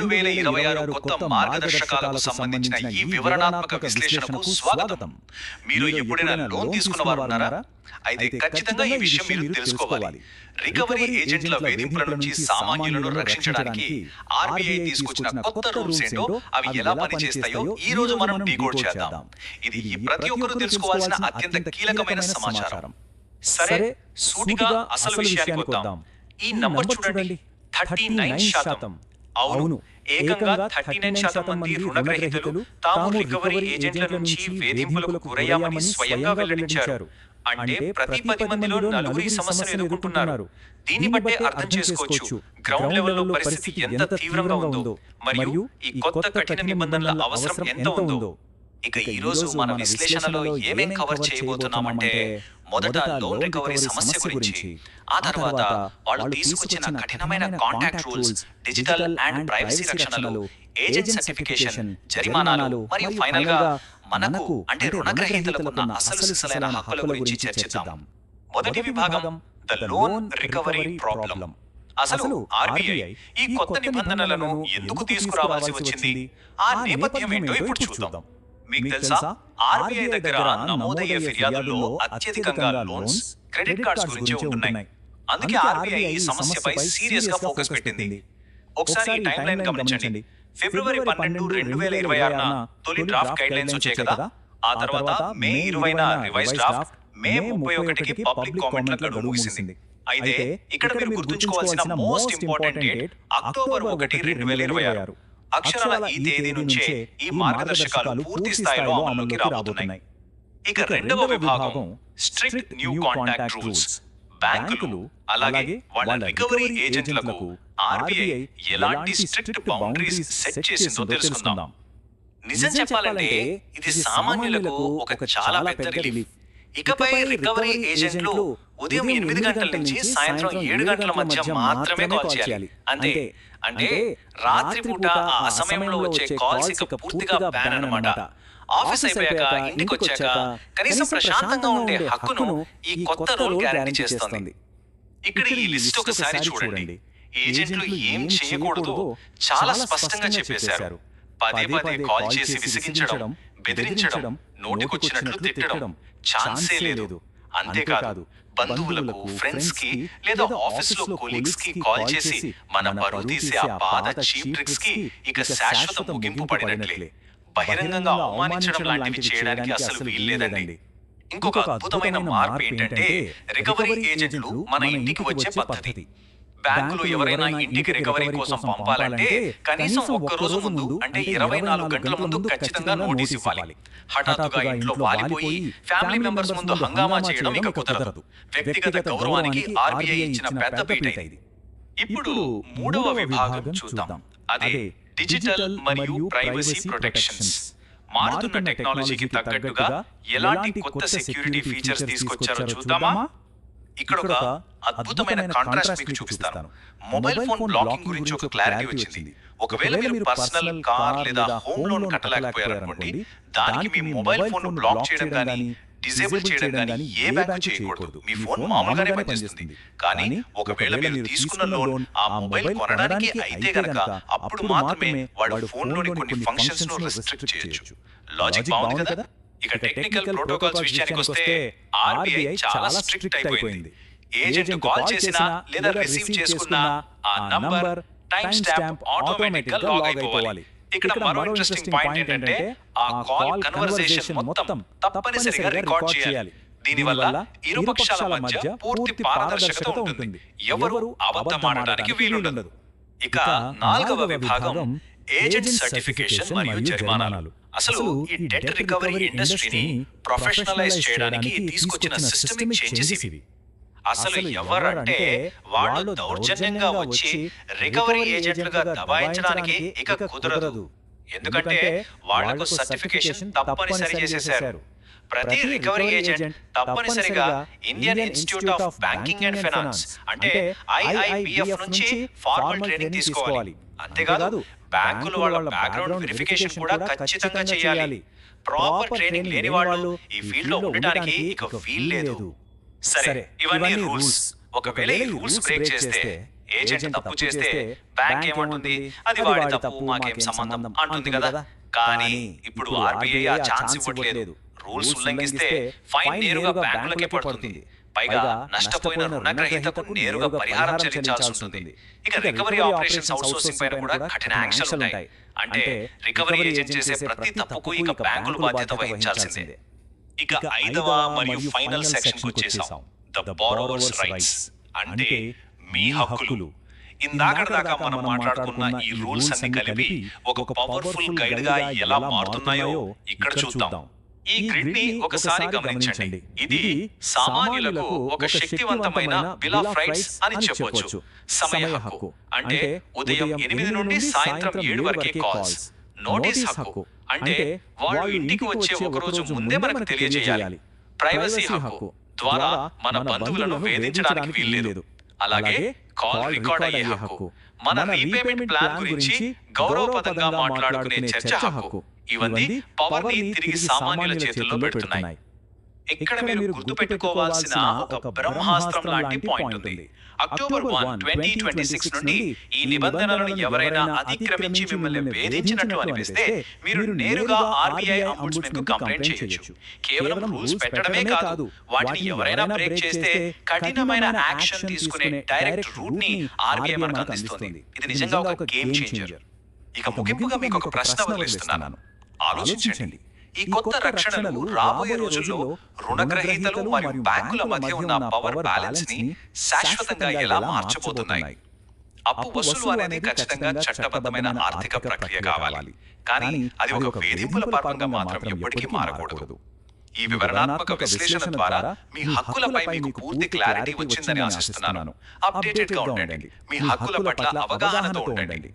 2026 కొత్త మార్గదర్శకాలకు సంబంధించిన ఈ వివరణాత్మక విశ్లేషణకు స్వాగతం. మీరు ఎప్పుడైనా లోన్ తీసుకున్న వారు ఉన్నారా? అయితే ఖచ్చితంగా ఈ విషయం మీరు తెలుసుకోవాలి. రికవరీ ఏజెంట్ల వేధింపుల నుంచి సామాన్యులను రక్షించడానికి ఆర్బీఐ తీసుకొచ్చిన కొత్త రూల్స్ ఏంటో, అవి ఎలా పనిచేస్తాయో ఈ రోజు మనం డీకోడ్ చేద్దాం. ఇది ప్రతి ఒక్కరూ తెలుసుకోవాల్సిన అత్యంత కీలకమైన సమాచారం. సరే, సూటిగా అసలు విషయానికి వద్దాం. ఈ నంబర్ చూడండి, 39%. అవును, ఏకంగా 39% మంది రుణగ్రహీతలు తాము రికవరీ ఏజెంట్ల నుంచి వేధింపులకు గురయ్యామని స్వయంగా వెల్లడించారు. అంటే ప్రతి 10 మందిలో నలుగురు ఈ సమస్యను ఎదుర్కొంటున్నారు. దీన్ని బట్టే అర్థం చేసుకోవచ్చు గ్రౌండ్ లెవెల్లో పరిస్థితి ఎంత తీవ్రంగా ఉందో, మరియు ఈ కొత్త కఠిన నిబంధనల అవసరం ఎంత ఉందో. ఇక ఈ రోజు మన విశ్లేషణలో ఏమేం కవర్ చేయబోతున్నామంటే, మొదట లోన్ రికవరీ సమస్య గురించి, ఆ తర్వాత వాళ్ళు తీసుకొచ్చిన కఠినమైన contact rules, digital and privacy రక్షణలు, ఏజెంట్ సర్టిఫికేషన్, జరిమానాలు, మరియు ఫైనల్ గా మనకు అంటే రుణగ్రహీతలకు ఉన్న అసలు సిసలైన హక్కుల గురించి చర్చిద్దాం. మొదటి విభాగం, ద లోన్ రికవరీ ప్రాబ్లం. అసలు ఆర్బీఐ ఈ కొత్త నిబంధనలను ఎందుకు తీసుకురావాల్సి వచ్చింది, ఆ నేపథ్యం ఏంటో ఇప్పుడు చూద్దాం. మీకు తెలుసా, ఆర్బీఐ దగ్గర నమోదయ్యే ఫిర్యాదుల్లో అత్యధికంగా లోన్స్, క్రెడిట్ కార్డ్స్ గురించి ఉంటున్నాయి. అందుకే ఆర్బీఐ ఈ సమస్యపై సీరియస్ గా ఫోకస్ పెట్టింది. ఒకసారి ఈ టైం లైన్ గమనించండి. ఫిబ్రవరి 12, 2026న తొలి డ్రాఫ్ట్ గైడ్ లైన్స్ వచ్చాయి కదా. ఆ తర్వాత మే 20న రివైజ్ డ్రాఫ్ట్, మే 31కి పబ్లిక్ కామెంట్ల గడువు ముగిసింది. అయితే ఇక్కడ మీరు గుర్తుంచుకోవాల్సిన మోస్ట్ ఇంపార్టెంట్ డేట్ అక్టోబర్ 1, 2026. అక్షరాల ఈ తేదీ నుంచే ఈ మార్గదర్శకాలు పూర్తి స్థాయిలో అమలులోకి రాబోతున్నాయి. ఇక రెండవ విభాగం, స్ట్రిక్ట్ న్యూ కాంటాక్ట్ రూల్స్. బ్యాంకులు అలాగే వాళ్ళ రికవరీ ఏజెంట్లకు ఆర్బీఐ ఎలాంటి స్ట్రిక్ట్ బౌండరీస్ సెట్ చేసిందో తెలుసుకుందాం. నిజం చెప్పాలంటే ఇది సామాన్యులకు ఒక చాలా పెద్ద రిలీఫ్. ఇకపై రికవరీ ఏజెంట్లు ఉదయం 8 గంటల నుంచి సాయంత్రం 7 గంటల మధ్య మాత్రమే కాల్ చేయాలి. అంటే రాత్రిపూట ఆ సమయంలో వచ్చే కాల్స్ ఇక పూర్తిగా బ్యాన్ అన్నమాట. ఆఫీస్ అయిపోయాక, ఇంటికి వచ్చాక కనీసం ప్రశాంతంగా ఉండే హక్కును ఈ కొత్త రూల్ గ్యారెంటీ చేస్తుంది. ఇక్కడ ఈ లిస్ట్ ఒకసారి చూడండి. ఏజెంట్లు ఏం చేయకూడదో చాలా స్పష్టంగా చెప్పేశారు. పదే పదే కాల్ చేసి విసిగించడం, బెదిరించడం, నోటికొచ్చినట్లు తిట్టడం ఛాన్సే లేదు. అంతేకాదు, బంధువులకు, ఫ్రెండ్స్ కి లేదా ఆఫీస్ లో కొలీగ్స్ కి కాల్ చేసి మన పరువు తీసే ఆ పాత చీప్ ట్రిక్స్ కి ఇక శాశ్వత ముగింపు పడినట్లే. బహిరంగంగా అవమానించడం లాంటివి చేయడానికి అసలు వీల్లేదండి. ఇంకొక అద్భుతమైన మార్పు ఏంటంటే, రికవరీ ఏజెంట్లు మన ఇంటికి వచ్చే పద్ధతి. బ్యాంకులు ఎవరైనా ఇంటికి రికవరీ కోసం పంపాలంటే కనీసం ఒక్క రోజు ముందు, అంటే 24 గంటల ముందు ఖచ్చితంగా నోటీస్ ఇవ్వాలి. హఠాత్తుగా ఇంట్లో వాలిపోయి ఫ్యామిలీ మెంబర్స్ ముందు హంగామా చేయడం ఇక కుదరదు. వ్యక్తిగత గౌరవానికి ఆర్బీఐ ఇచ్చిన పెద్ద పీట ఇది. ఇప్పుడు మూడవ విభాగం చూద్దాం. అదే డిజిటల్ మరియు ప్రైవసీ ప్రొటెక్షన్స్. మారుతున్న టెక్నాలజీకి తగ్గట్టుగా ఎలాంటి కొత్త సెక్యూరిటీ ఫీచర్స్ తీసుకొచ్చారో చూద్దామా? ఇక్కడ ఒక అద్భుతమైన కాంట్రాస్ట్ మీకు చూపిస్తాను. మొబైల్ ఫోన్ బ్లాకింగ్ గురించి ఒక క్లారిటీ వచ్చింది. ఒకవేళ మీరు పర్సనల్, కార్ లేదా హోమ్ లోన్ కట్టలేకపోయారనుకోండి, దానికి మీ మొబైల్ ఫోన్ బ్లాక్ చేయడం గానీ, డిజేబుల్ చేయడం గానీ ఏ బ్యాంకు చేయకూడదు. మీ ఫోన్ మామూలుగానే పనిచేస్తుంది. కానీ ఒకవేళ మీరు తీసుకున్న లోన్ ఆ మొబైల్ కొనడానికి అయితే గనక, అప్పుడు మాత్రమే వాడు ఫోన్ లోని కొన్ని ఫంక్షన్స్ ను రెస్ట్రిక్ట్ చేయొచ్చు. లాజిక్ బాగుంది కదా. ఇక టెక్నికల్ ప్రోటోకాల్స్ విషయానికి వస్తే ఆర్బీఐ చాలా స్ట్రిక్ట్ అయిపోయింది. ఏజెంట్ కాల్ చేసినా లేదా రిసీవ్ చేసుకున్నా ఆ నంబర్, టైం స్టాంప్ ఆటోమేటిక్ గా లాగ్ అయిపోవాలి. ఇక్కడ మరో ఇంట్రెస్టింగ్ పాయింట్ ఏంటంటే, ఆ కాల్ కన్వర్సేషన్ మొత్తం తప్పనిసరిగా రికార్డ్ చేయాలి. దీనివల్ల ఇరు పక్షాల మధ్య పూర్తి పారదర్శకత ఉంటుంది. ఎవరు అబద్ధం ఆడడానికి వీలుండదు. ఇక నాలుగవ విభాగం, ఏజెంట్ సర్టిఫికేషన్ మరియు జరిమానాలు. అసలు ఈ డెట్ రికవరీ ఇండస్ట్రీని ప్రొఫెషనలైజ్ చేయడానికి తీసుకొచ్చిన సిస్టమిక్ చేంజెస్ ఇవి. అసలు ఎవరంటే వాళ్ళు దౌర్జన్యంగా వచ్చి రికవరీ ఏజెంట్లుగా దబాయించడానికి ఇక కుదరదు. ఎందుకంటే వాళ్లకు సర్టిఫికేషన్ తప్పనిసరి చేసేశారు. ప్రతి రికవరీ ఏజెంట్ తప్పనిసరిగా Indian institute of banking and finance అంటే IIBF నుంచి ఫార్మల్ ట్రైనింగ్ తీసుకోవాలి. అంతేకాదు, బ్యాంకులు వాళ్ళ బ్యాక్గ్రౌండ్ వెరిఫికేషన్ కూడా ఖచ్చితంగా చేయాలి. ప్రాపర్ ట్రైనింగ్ లేని వాళ్ళు ఈ ఫీల్డ్ లో ఉండడానికి ఇక వీల్లేదు. సరే, ఇవన్నీ రూల్స్. ఒకవేళ ఈ రూల్స్ బ్రేక్ చేస్తే ఏజెంట్ తప్పు చేస్తే బ్యాంక్ ఏమంటుంది, అది వాడి తప్పు, మాకేం సంబంధం అంటుంది కదా. కానీ ఇప్పుడు ఆర్బీఐ ఆ ఛాన్స్ ఇవ్వట్లేదు. రూల్స్ ఉల్లంఘిస్తే ఫైన్ నేరుగా బ్యాంకులకే పడుతుంది. పైగా నష్టపోయిన రుణగ్రహీతకు నేరుగా పరిహారం చెల్లించాల్సి ఉంటుంది. ఇక రికవరీ ఆపరేషన్స్ అవుట్సోర్సింగ్ పైన కూడా కఠిన యాక్షన్లు ఉంటాయి. అంటే రికవరీ ఏజెంట్ చేసే ప్రతి తప్పుకు ఇక బ్యాంకులు బాధ్యత వహించాల్సిందే. ఇక 5వ మరియు ఫైనల్ సెక్షన్ కు వచ్చేసాం, ద బారోవర్స్ రైట్స్, అంటే మీ హక్కులు. ఇందాకదాకా మనం మాట్లాడుకున్న ఈ రూల్స్ అన్ని కలిపి ఒక పవర్ఫుల్ గైడ్ గా ఎలా మారుతున్నాయో ఇక్కడ చూద్దాం. ఈ గ్రిడ్ ని ఒకసారి గమనించండి. ఇది సామాన్యులకు ఒక శక్తివంతమైన బిల్ ఆఫ్ రైట్స్ అని చెప్పొచ్చు. సమయ హక్కు అంటే ఉదయం 8 నుండి సాయంత్రం 7 వరకే కాల్స్. నోటీస్ హక్కు అంటే వాళ్ళు ఇంటికి వచ్చే ఒక రోజు ముందే మనకు తెలియజేయాలి. ప్రైవసీ హక్కు ద్వారా మన బంధువులను వేధించడానికి వీల్లేదు. అలాగే కాల్ రికార్డ్ అయ్యే హక్కు, మన రీపేమెంట్ ప్లాన్ గురించి గౌరవపదంగా మాట్లాడుకునే చర్చ హక్కు. ఇవన్నీ పవర్ ని తిరిగి సామాన్యుల చేతుల్లో పెడుతున్నాయి. ఇక్కడ మీరు గుర్తుపెట్టుకోవాల్సిన ఒక బ్రహ్మాస్త్రం లాంటి పాయింట్ ఉంది. అక్టోబర్ 1, 2026 నుండి ఈ నిబంధనలను ఎవరైనా అతిక్రమించి మిమ్మల్ని వేధించినట్లు అనిపిస్తే మీరు నేరుగా ఆర్బీఐ అంబుడ్స్మెన్ కు కంప్లైంట్ చేయొచ్చు. కేవలం రూల్స్ పెట్టడమే కాదు, వాటిని ఎవరైనా బ్రేక్ చేస్తే కఠినమైన యాక్షన్ తీసుకునే డైరెక్ట్ రూట్ ని ఆర్బీఐ మనకు అందిస్తుంది. ఇది నిజంగా ఒక గేమ్ చేంజర్. ఇక ముగింపుగా మీకు ఒక ప్రశ్న వదిలిస్తున్నాను, ఆలోచించండి. ఈ కొత్త రక్షణలు రాబోయే రోజుల్లో రుణగ్రహీతలు మరియు బ్యాంకుల మధ్య ఉన్న పవర్ బ్యాలెన్స్ ని శాశ్వతంగా ఎలా మార్చబోతున్నాయి? అప్పు వసూలు అనేది ఖచ్చితంగా చట్టబద్ధమైన ఆర్థిక ప్రక్రియ కావాలి, కానీ అది ఒక వేధింపుల పర్వంగా మాత్రం ఎప్పటికీ మారకూడదు. ఈ వివరణాత్మక విశ్లేషణ ద్వారా మీ హక్కులపై మీకు పూర్తి క్లారిటీ వచ్చిందని ఆశిస్తున్నాను. అప్డేటెడ్ గా ఉండండి, మీ హక్కుల పట్ల అవగాహనతో ఉండండి.